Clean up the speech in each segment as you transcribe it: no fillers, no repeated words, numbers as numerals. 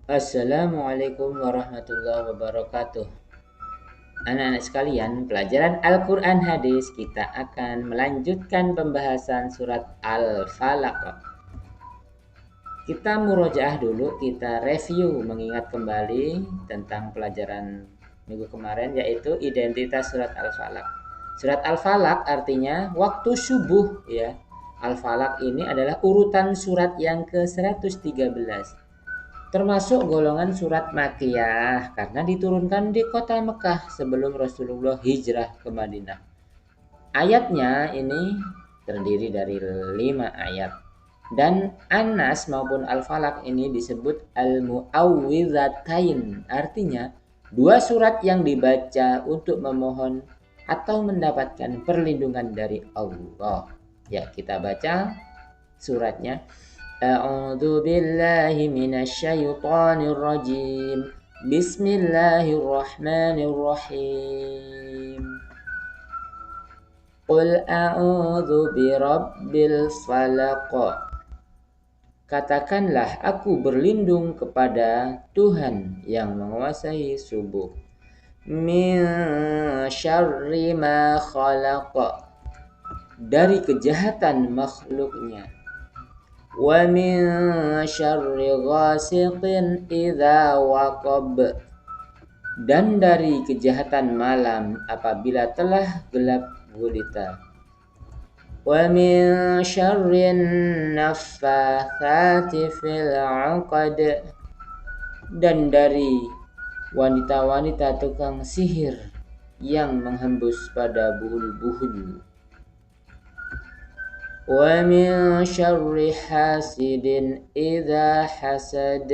Assalamualaikum warahmatullahi wabarakatuh. Anak-anak sekalian, pelajaran Al-Quran Hadis kita akan melanjutkan pembahasan surat Al-Falaq. Kita murojaah dulu, kita review mengingat kembali tentang pelajaran minggu kemarin, yaitu identitas surat Al-Falaq. Surat Al-Falaq artinya waktu subuh ya. Al-Falaq ini adalah urutan surat yang ke-113. Termasuk golongan surat Makkiyah karena diturunkan di kota Mekah sebelum Rasulullah hijrah ke Madinah. Ayatnya ini terdiri dari 5 ayat. Dan Anas maupun Al-Falaq ini disebut Al-Mu'awwidzatain. Artinya, dua surat yang dibaca untuk memohon atau mendapatkan perlindungan dari Allah. Ya, kita baca suratnya. A'udzu billahi minasyaitonir rajim. Bismillahirrahmanirrahim. Qul a'udzu birabbil falaq. Katakanlah aku berlindung kepada Tuhan yang menguasai subuh. Min syarri ma khalaq. Dari kejahatan makhluknya. Wa min syarri ghasiqin idza waqab. Dan dari kejahatan malam apabila telah gelap gulita. Wa min syarrin naffatsati fil 'uqad. Dan dari wanita-wanita tukang sihir yang menghembus pada buhul-buhul. Wa min syarri hasidin idza hasad.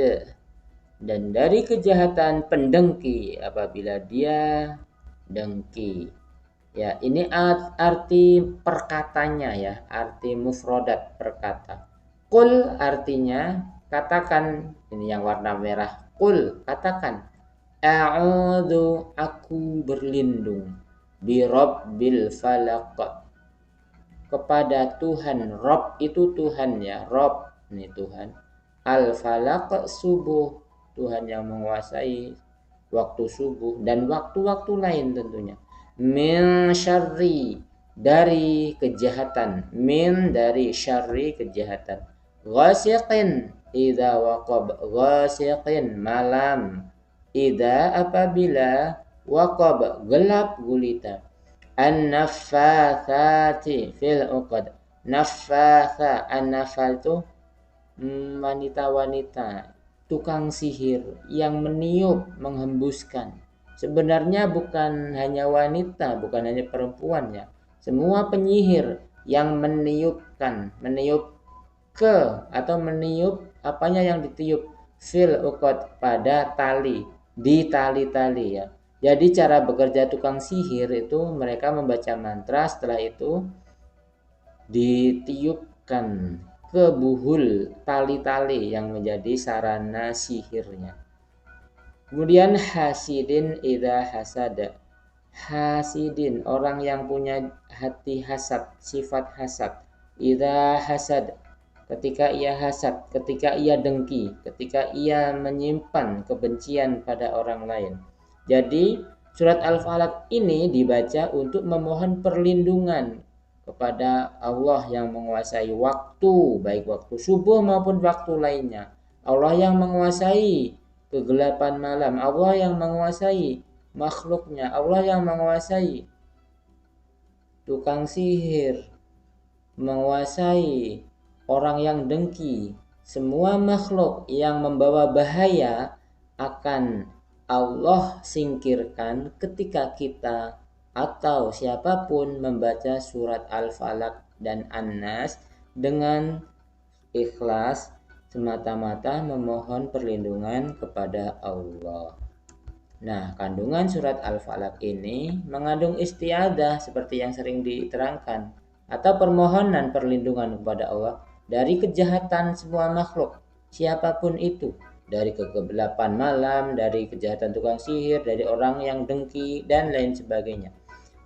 Dan dari kejahatan pendengki apabila dia dengki. Ya, ini arti perkatanya ya, arti mufrodat perkata. Qul artinya katakan, ini yang warna merah. Qul katakan. A'udzu aku berlindung bi rabbil falaq. Kepada Tuhan. Rob itu Tuhan ya, Rob ini Tuhan. Al-falaq subuh, Tuhan yang menguasai waktu subuh dan waktu-waktu lain tentunya. Min syarri dari kejahatan, min dari syarri kejahatan. Ghasiqin idza waqab, ghasiqin malam. Idza apabila waqab gelap gulita. An-naffatsati fil 'uqad. Naffatsa, an-naffal itu wanita-wanita tukang sihir yang meniup, menghembuskan. Sebenarnya bukan hanya wanita, bukan hanya perempuan ya. Semua penyihir yang meniupkan, meniup ke atau meniup apanya yang ditiup fil uqad pada tali, di tali-tali ya. Jadi cara bekerja tukang sihir itu mereka membaca mantra, setelah itu ditiupkan ke buhul tali-tali yang menjadi sarana sihirnya. Kemudian hasidin idza hasada. Hasidin orang yang punya hati hasad, sifat hasad. Idza hasad ketika ia hasad, ketika ia dengki, ketika ia menyimpan kebencian pada orang lain. Jadi surat Al-Falaq ini dibaca untuk memohon perlindungan kepada Allah yang menguasai waktu, baik waktu subuh maupun waktu lainnya. Allah yang menguasai kegelapan malam, Allah yang menguasai makhluknya, Allah yang menguasai tukang sihir, menguasai orang yang dengki. Semua makhluk yang membawa bahaya akan Allah singkirkan ketika kita atau siapapun membaca surat Al-Falaq dan An-Nas dengan ikhlas semata-mata memohon perlindungan kepada Allah. Nah, kandungan surat Al-Falaq ini mengandung istiadah seperti yang sering diterangkan atau permohonan perlindungan kepada Allah dari kejahatan semua makhluk, siapapun itu, dari kegelapan malam, dari kejahatan tukang sihir, dari orang yang dengki dan lain sebagainya.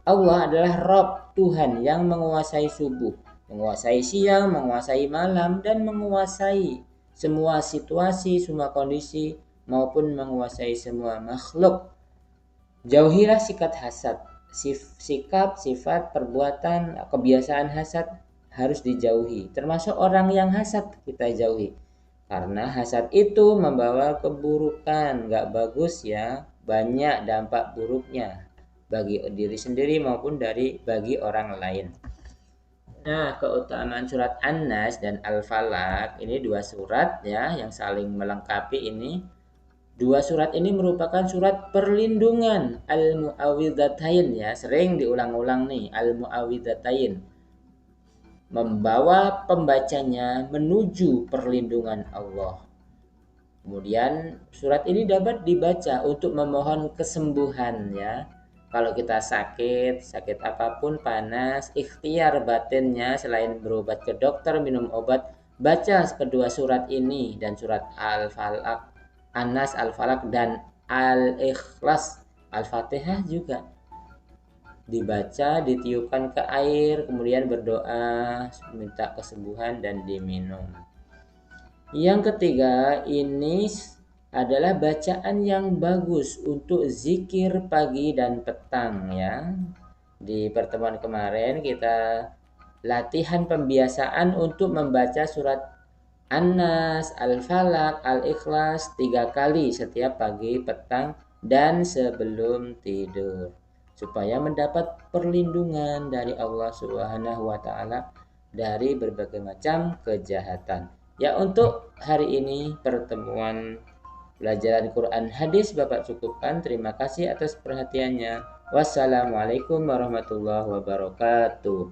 Allah adalah Rabb, Tuhan yang menguasai subuh, menguasai siang, menguasai malam dan menguasai semua situasi, semua kondisi maupun menguasai semua makhluk. Jauhilah sikap hasad. Sikap, sifat, perbuatan, kebiasaan hasad harus dijauhi. Termasuk orang yang hasad kita jauhi. Karena hasad itu membawa keburukan, nggak bagus ya, banyak dampak buruknya bagi diri sendiri maupun bagi orang lain. Nah, keutamaan surat An-Nas dan Al-Falaq ini dua surat ya yang saling melengkapi ini. Dua surat ini merupakan surat perlindungan al-mu'awwidhatain ya, sering diulang-ulang nih al-mu'awwidhatain. Membawa pembacanya menuju perlindungan Allah. Kemudian surat ini dapat dibaca untuk memohon kesembuhan ya. Kalau kita sakit apapun, panas, ikhtiar batinnya selain berobat ke dokter, minum obat, baca kedua surat ini dan surat Al-Falaq, An-Nas, Al-Falaq dan Al-Ikhlas, Al-Fatihah juga dibaca, ditiupkan ke air, kemudian berdoa, minta kesembuhan dan diminum. Yang ketiga, ini adalah bacaan yang bagus untuk zikir pagi dan petang ya. Di pertemuan kemarin kita latihan pembiasaan untuk membaca surat An-Nas, Al-Falaq, Al-Ikhlas 3 kali setiap pagi, petang, dan sebelum tidur, supaya mendapat perlindungan dari Allah Subhanahu wa taala dari berbagai macam kejahatan. Ya, untuk hari ini pertemuan pelajaran Quran hadis Bapak cukupkan. Terima kasih atas perhatiannya. Wassalamualaikum warahmatullahi wabarakatuh.